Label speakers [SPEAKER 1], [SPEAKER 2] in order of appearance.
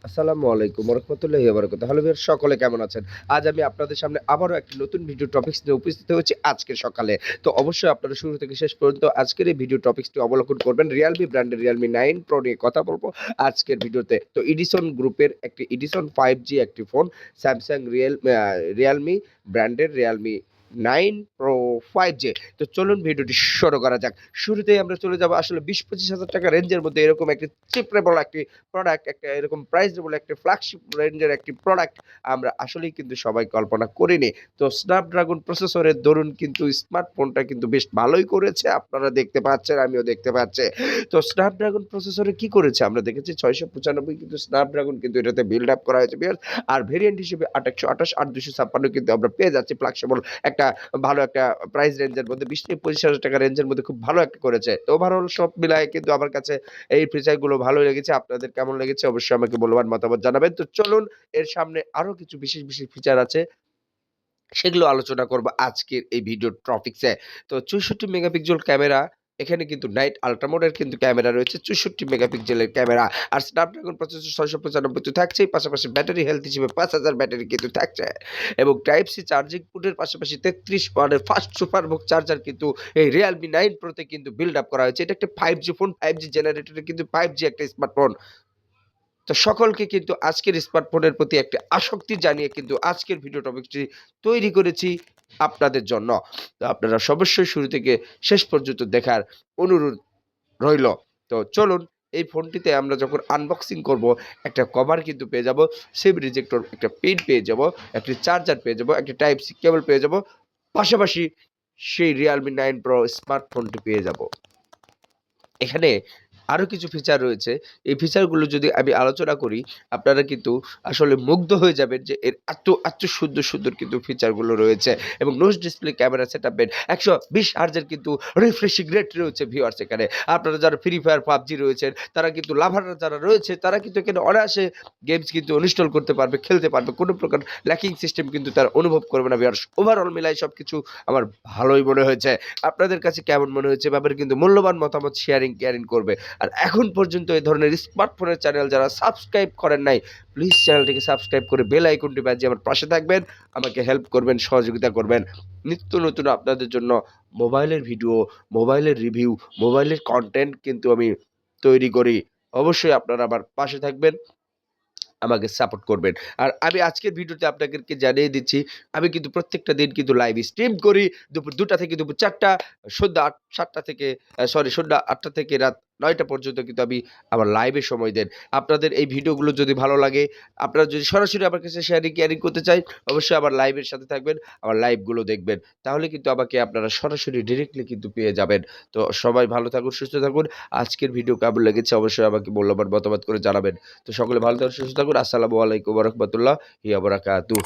[SPEAKER 1] আসসালামু আলাইকুম ওয়া রাহমাতুল্লাহি ওয়া বারাকাতুহু। হ্যালো ভিউয়ার্স সকলে কেমন আছেন? আজ আমি আপনাদের সামনে আবারও একটি নতুন ভিডিও টপিকস নিয়ে উপস্থিত হয়েছি আজকের সকালে। তো অবশ্যই আপনারা শুরু থেকে শেষ পর্যন্ত আজকের এই ভিডিও টপিকসটি অবলোকন করবেন। Realme ব্র্যান্ডের Realme 9 Pro নিয়ে কথা বলব আজকের ভিডিওতে। তো এডিসন গ্রুপের একটি এডিসন 5G একটি ফোন Samsung Realme ব্র্যান্ডের Realme 9 Pro 5G। তো চলুন ভিডিওটি শুরু করা যাক। শুরুতেই আমরা চলে যাব আসলে ২০-২৫ হাজার টাকা রেঞ্জের মধ্যে এরকম একটি চিপরেবল একটি প্রোডাক্ট, একটা এরকম প্রাইজেবল একটা ফ্ল্যাগশিপ রেঞ্জের একটি প্রোডাক্ট আমরা আসলেই কিন্তু সবাই কল্পনা করিনি। তো স্ন্যাপড্রাগন প্রসেসরের দরুন কিন্তু স্মার্টফোনটা কিন্তু বেশ ভালোই করেছে। আপনারা দেখতে পাচ্ছেন, আমিও দেখতে পাচ্ছি। তো স্ন্যাপড্রাগন প্রসেসরে কি করেছে? আমরা দেখেছি ৬৯৫ কিন্তু স্ন্যাপড্রাগন কিন্তু এটাতে বিল্ড আপ করা হয়েছে ভিউয়ার্স। আর ভেরিয়েন্ট হিসেবে ৮ ১২৮, ৮ ২৫৬ কিন্তু আমরা পেয়ে যাচ্ছি ফ্ল্যাগশিবল একটা ভালো একটা প্রাইস রেঞ্জের মধ্যে ২০-২৫ হাজার টাকা রেঞ্জের মধ্যে খুব ভালো একটা করেছে। তো ওভারঅল সব মিলায় কিন্তু আমার কাছে এই ফিচারগুলো ভালোই লেগেছে। আপনাদের কেমন লেগেছে অবশ্যই আমাকে মূল্যবান মতামত জানাবেন। তো চলুন এর সামনে আরো কিছু বিশেষ ফিচার আছে। সেগুলো আলোচনা করব আজকের এই ভিডিও টপিকসে। তো ৬৪ মেগাপিক্সেল ক্যামেরা, এখানে কিন্তু নাইট আল্ট্রা মোডের কিন্তু ক্যামেরা রয়েছে, ৬৪ মেগাপিক্সেলের ক্যামেরা। আর স্ন্যাপড্রাগন প্রসেসর ৬৯৫ তো থাকছেই, পাশাপাশি ব্যাটারি হেলথ হিসেবে ৫০০০ ব্যাটারি কিন্তু থাকছে। এবং টাইপ সি চার্জিং পোর্টের পাশাপাশি ৩৩ ওয়াটের ফাস্ট সুপারবুক চার্জার কিন্তু এই Realme 9 Pro তে কিন্তু বিল্ড আপ করা হয়েছে। এটা একটা 5G ফোন, 5G জেনারেটরের কিন্তু 5G একটা স্মার্টফোন। তো সকলকে কিন্তু আজকের স্মার্টফোনের প্রতি একটা আসক্তি জানিয়ে কিন্তু আজকের ভিডিও টপিকটি তৈরি করেছি আপনাদের জন্য। তো আপনারা অবশ্যই শুরু থেকে শেষ পর্যন্ত দেখার অনুরোধ রইল। তো চলুন এই ফোনটিতে আমরা যখন আনবক্সিং করব, একটা কভার কিন্তু পেয়ে যাব, সিম রিজেক্টর একটা পিন পেয়ে যাব, একটি চার্জার পেয়ে যাব, একটা টাইপ সি কেবল পেয়ে যাব। পাশাপাশি সেই Realme 9 Pro স্মার্টফোনটি পেয়ে যাব। এখানে আরো কিছু ফিচার রয়েছে। এই ফিচারগুলো যদি আমি আলোচনা করি, আপনারা কিন্তু আসলে মুগ্ধ হয়ে যাবেন যে এর এত সুন্দর কিন্তু ফিচারগুলো রয়েছে। এবং নোজ ডিসপ্লে ক্যামেরা সেটআপ বেড ১২০ হার্জ এর কিন্তু রিফ্রেশিং রেট রয়েছে ভিউয়ার্স এখানে। আপনারা যারা ফ্রি ফায়ার, পাবজি রয়েছেন, তারা কিন্তু লাভাররা যারা রয়েছে, তারা কিন্তু এখানে অনায়াসে গেমস কিন্তু ইনস্টল করতে পারবে, খেলতে পারবে। কোন প্রকার ল্যাকিং সিস্টেম কিন্তু তারা অনুভব করবে না ভিউয়ার্স। ওভারঅল মিলায় সবকিছু আমার ভালোই মনে হয়েছে। আপনাদের কাছে কেমন মনে হয়েছে? ব্যাপারে কিন্তু মূল্যবান মতামত শেয়ারিং করবে। আর এখন পর্যন্ত এই ধরনের স্মার্টফোনের চ্যানেল যারা সাবস্ক্রাইব করেন নাই, প্লিজ চ্যানেলটিকে সাবস্ক্রাইব করে বেল আইকনটি বাজিয়ে আমার পাশে থাকবেন। আমাকে হেল্প করবেন, সহযোগিতা করবেন। নিত্য নতুন আপনাদের জন্য মোবাইলের ভিডিও, মোবাইলের রিভিউ, মোবাইলের কনটেন্ট কিন্তু আমি তৈরি করি। অবশ্যই আপনারা আমার পাশে থাকবেন, আমাকে সাপোর্ট করবেন। আর আমি আজকের ভিডিওতে আপনাদেরকে জানিয়ে দিচ্ছি, আমি কিন্তু প্রত্যেকটা দিন কিন্তু লাইভ স্ট্রিম করি। দুপুর ২টা থেকে দুপুর ৪টা, সন্ধ্যা ৭টা থেকে সন্ধ্যা ৮টা থেকে রাত ৯টা পর্যন্ত কিন্তু আমি আমার লাইভে সময় দেন। আপনাদের এই ভিডিওগুলো যদি ভালো লাগে, আপনারা যদি সরাসরি আমার কাছে শেয়ারিং করতে চান, অবশ্যই আমার লাইভের সাথে থাকবেন, আমার লাইভগুলো দেখবেন। তাহলে কিন্তু আমাকে আপনারা সরাসরি ডিরেক্টলি কিন্তু পেয়ে যাবেন। তো সবাই ভালো থাকুন, সুস্থ থাকুন। আজকের ভিডিও কেমন লেগেছে অবশ্যই আমাকে মূল্যবান মতামত করে জানাবেন। তো সকলে ভালো থাকুন, সুস্থ থাকুন। আসসালামু আলাইকুম ওয়া রাহমাতুল্লাহি ওয়া বারাকাতুহু।